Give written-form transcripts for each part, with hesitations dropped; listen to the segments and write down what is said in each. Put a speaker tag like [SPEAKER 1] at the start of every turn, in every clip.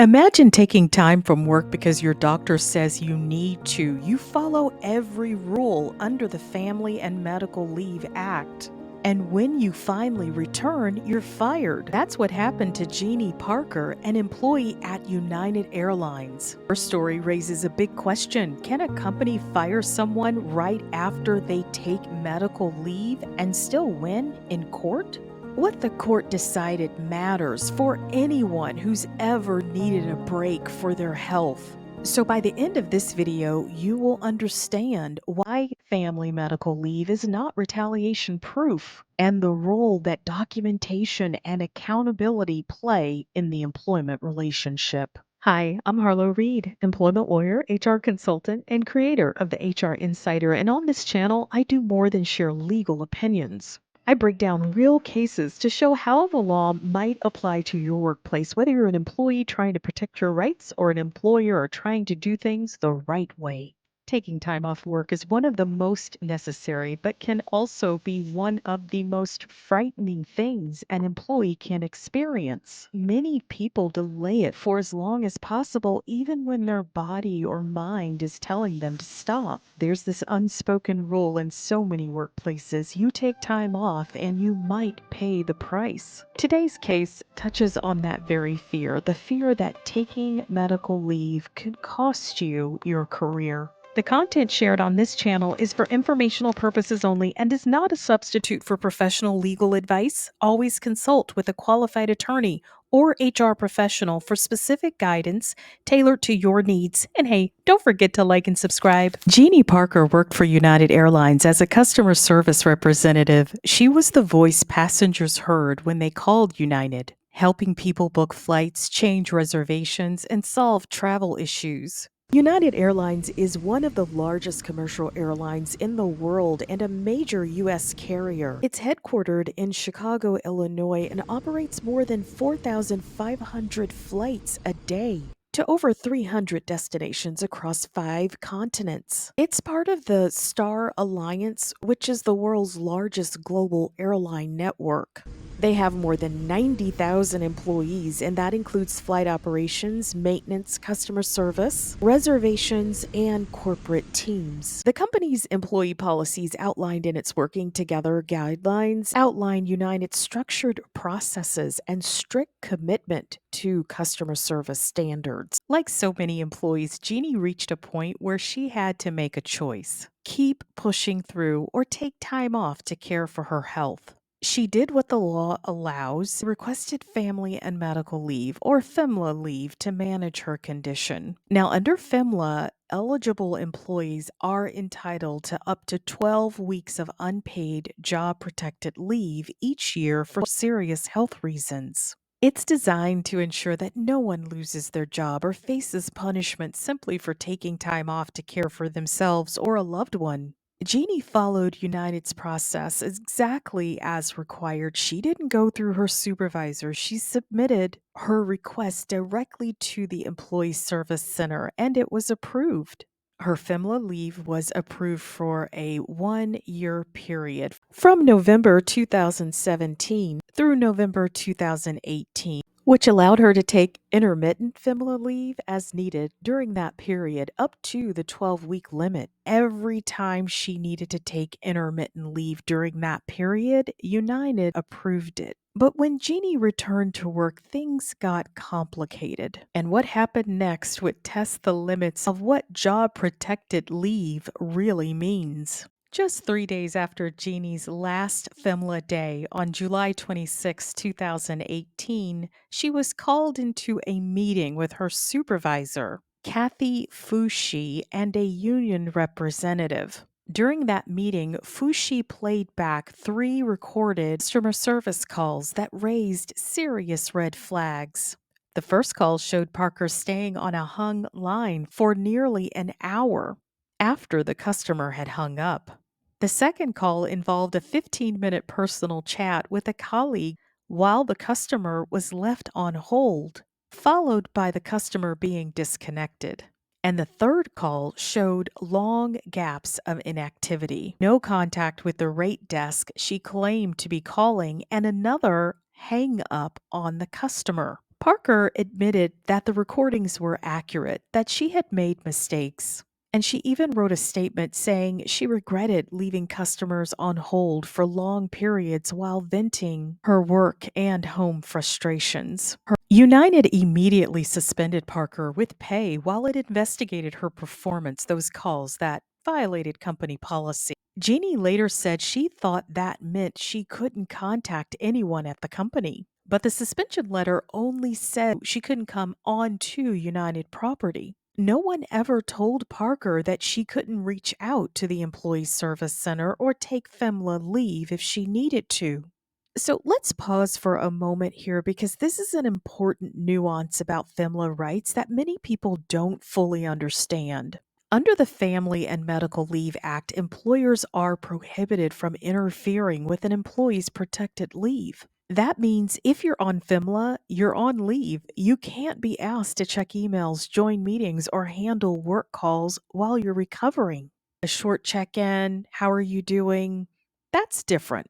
[SPEAKER 1] Imagine taking time from work because your doctor says you need to. You follow every rule under the Family and Medical Leave Act. And when you finally return, you're fired. That's what happened to Jeannie Parker, an employee at United Airlines. Her story raises a big question. Can a company fire someone right after they take medical leave and still win in court? What the court decided matters for anyone who's ever needed a break for their health. So by the end of this video, you will understand why family medical leave is not retaliation proof and the role that documentation and accountability play in the employment relationship. Hi, I'm Harlow Reed, employment lawyer, HR consultant, and creator of the HR Insider. And on this channel, I do more than share legal opinions. I break down real cases to show how the law might apply to your workplace, whether you're an employee trying to protect your rights or an employer trying to do things the right way. Taking time off work is one of the most necessary, but can also be one of the most frightening things an employee can experience. Many people delay it for as long as possible, even when their body or mind is telling them to stop. There's this unspoken rule in so many workplaces: you take time off and you might pay the price. Today's case touches on that very fear, the fear that taking medical leave could cost you your career. The content shared on this channel is for informational purposes only and is not a substitute for professional legal advice. Always consult with a qualified attorney or HR professional for specific guidance tailored to your needs. And hey, don't forget to like and subscribe. Jeannie Parker worked for United Airlines as a customer service representative. She was the voice passengers heard when they called United, helping people book flights, change reservations, and solve travel issues. United Airlines is one of the largest commercial airlines in the world and a major U.S. carrier. It's headquartered in Chicago, Illinois, and operates more than 4,500 flights a day to over 300 destinations across 5 continents. It's part of the Star Alliance, which is the world's largest global airline network. They have more than 90,000 employees, and that includes flight operations, maintenance, customer service, reservations, and corporate teams. The company's employee policies outlined in its Working Together guidelines outline United's structured processes and strict commitment to customer service standards. Like so many employees, Jeannie reached a point where she had to make a choice: keep pushing through or take time off to care for her health. She did what the law allows, requested family and medical leave, or FMLA leave, to manage her condition. Now, under FMLA, eligible employees are entitled to up to 12 weeks of unpaid job-protected leave each year for serious health reasons. It's designed to ensure that no one loses their job or faces punishment simply for taking time off to care for themselves or a loved one. Jeannie followed United's process exactly as required. She didn't go through her supervisor. She submitted her request directly to the Employee Service Center, and it was approved. Her FMLA leave was approved for a 1-year period from November 2017 through November 2018, which allowed her to take intermittent FMLA leave as needed during that period up to the 12-week limit. Every time she needed to take intermittent leave during that period, United approved it. But when Jeannie returned to work, things got complicated. And what happened next would test the limits of what job-protected leave really means. Just 3 days after Jeannie's last FMLA day on July 26, 2018, she was called into a meeting with her supervisor, Kathy Fushi, and a union representative. During that meeting, Fushi played back 3 recorded customer service calls that raised serious red flags. The first call showed Parker staying on a hung line for nearly an hour after the customer had hung up. The second call involved a 15-minute personal chat with a colleague while the customer was left on hold, followed by the customer being disconnected. And the third call showed long gaps of inactivity, no contact with the rate desk she claimed to be calling, and another hang up on the customer. Parker admitted that the recordings were accurate, that she had made mistakes. And she even wrote a statement saying she regretted leaving customers on hold for long periods while venting her work and home frustrations. United immediately suspended Parker with pay while it investigated her performance, those calls that violated company policy. Jeannie later said she thought that meant she couldn't contact anyone at the company. But the suspension letter only said she couldn't come onto United property. No one ever told Parker that she couldn't reach out to the Employee Service Center or take FMLA leave if she needed to. So let's pause for a moment here because this is an important nuance about FMLA rights that many people don't fully understand. Under the Family and Medical Leave Act, employers are prohibited from interfering with an employee's protected leave. That means if you're on FMLA, you're on leave. You can't be asked to check emails, join meetings, or handle work calls while you're recovering. A short check in, how are you doing? That's different.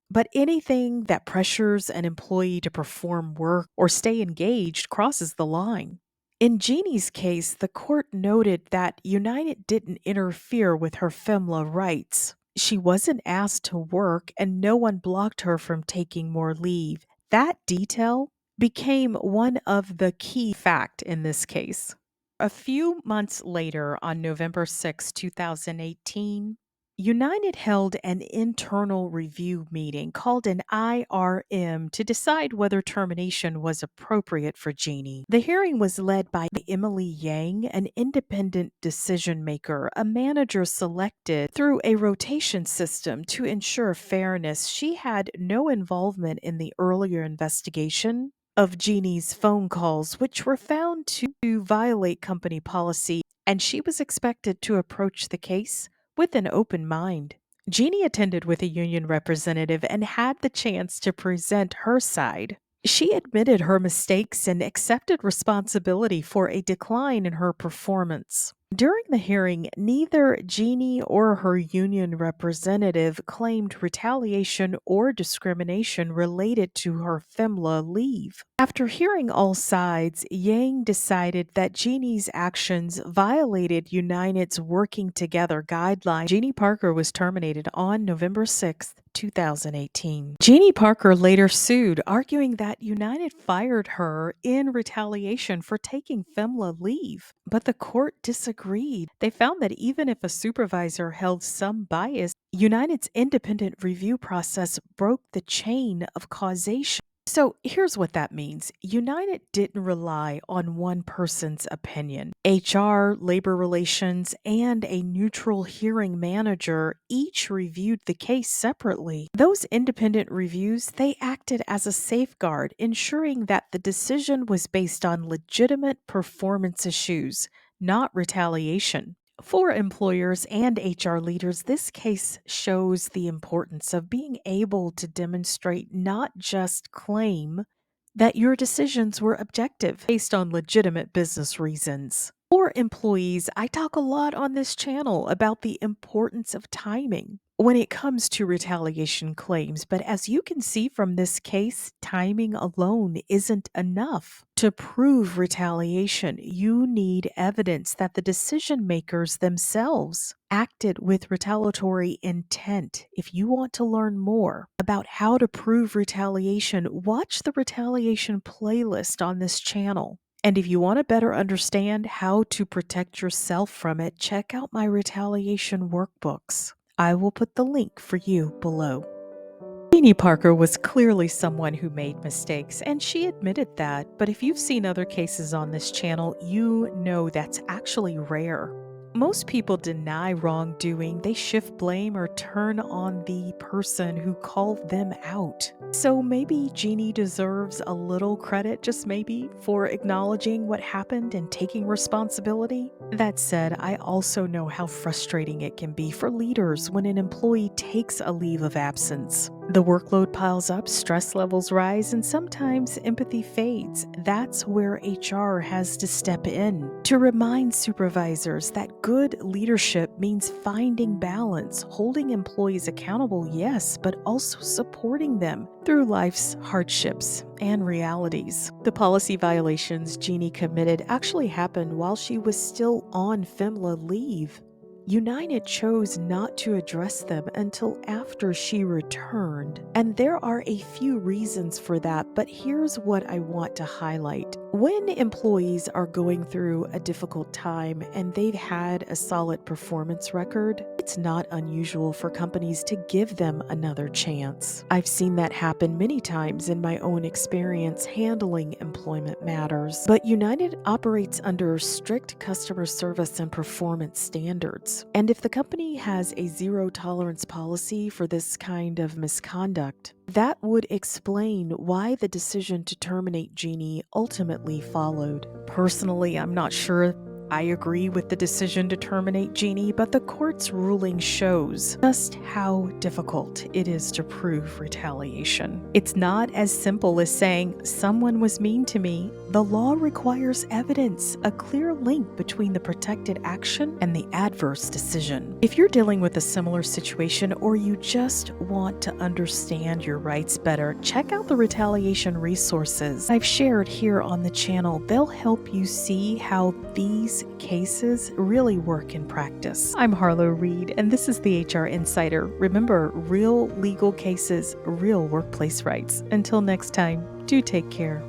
[SPEAKER 1] But anything that pressures an employee to perform work or stay engaged crosses the line. In Jeannie's case, the court noted that United didn't interfere with her FMLA rights. She wasn't asked to work and no one blocked her from taking more leave. That detail became one of the key facts in this case. A few months later, on November 6, 2018, United held an internal review meeting called an IRM to decide whether termination was appropriate for Jeannie. The hearing was led by Emily Yang, an independent decision maker, a manager selected through a rotation system to ensure fairness. She had no involvement in the earlier investigation of Jeannie's phone calls, which were found to violate company policy, and she was expected to approach the case with an open mind. Jeannie attended with a union representative and had the chance to present her side. She admitted her mistakes and accepted responsibility for a decline in her performance. During the hearing, neither Jeannie or her union representative claimed retaliation or discrimination related to her FMLA leave. After hearing all sides, Yang decided that Jeannie's actions violated United's working together guideline. Jeannie Parker was terminated on November 6, 2018. Jeannie Parker later sued, arguing that United fired her in retaliation for taking FMLA leave. But the court disagreed. They found that even if a supervisor held some bias, United's independent review process broke the chain of causation. So here's what that means. United didn't rely on one person's opinion. HR, labor relations, and a neutral hearing manager each reviewed the case separately. Those independent reviews, they acted as a safeguard, ensuring that the decision was based on legitimate performance issues, not retaliation. For employers and HR leaders, this case shows the importance of being able to demonstrate, not just claim, that your decisions were objective based on legitimate business reasons. For employees, I talk a lot on this channel about the importance of timing when it comes to retaliation claims, but as you can see from this case, timing alone isn't enough. To prove retaliation, you need evidence that the decision makers themselves acted with retaliatory intent. If you want to learn more about how to prove retaliation, watch the retaliation playlist on this channel. And if you want to better understand how to protect yourself from it, check out my retaliation workbooks. I will put the link for you below. Jeannie Parker was clearly someone who made mistakes, and she admitted that. But if you've seen other cases on this channel, you know that's actually rare. Most people deny wrongdoing, they shift blame or turn on the person who called them out. So maybe Jeannie deserves a little credit, just maybe, for acknowledging what happened and taking responsibility. That said, I also know how frustrating it can be for leaders when an employee takes a leave of absence. The workload piles up, stress levels rise, and sometimes empathy fades. That's where HR has to step in to remind supervisors that good leadership means finding balance, holding employees accountable, yes, but also supporting them through life's hardships and realities. The policy violations Jeannie committed actually happened while she was still on FMLA leave. United chose not to address them until after she returned, and there are a few reasons for that, but here's what I want to highlight. When employees are going through a difficult time and they've had a solid performance record, it's not unusual for companies to give them another chance. I've seen that happen many times in my own experience handling employment matters, but United operates under strict customer service and performance standards. And if the company has a zero tolerance policy for this kind of misconduct, that would explain why the decision to terminate Jeannie ultimately followed. Personally, I'm not sure I agree with the decision to terminate Jeannie, but the court's ruling shows just how difficult it is to prove retaliation. It's not as simple as saying, someone was mean to me. The law requires evidence, a clear link between the protected action and the adverse decision. If you're dealing with a similar situation or you just want to understand your rights better, check out the retaliation resources I've shared here on the channel. They'll help you see how these cases really work in practice. I'm Harlow Reed, and this is the HR Insider. Remember, real legal cases, real workplace rights. Until next time, do take care.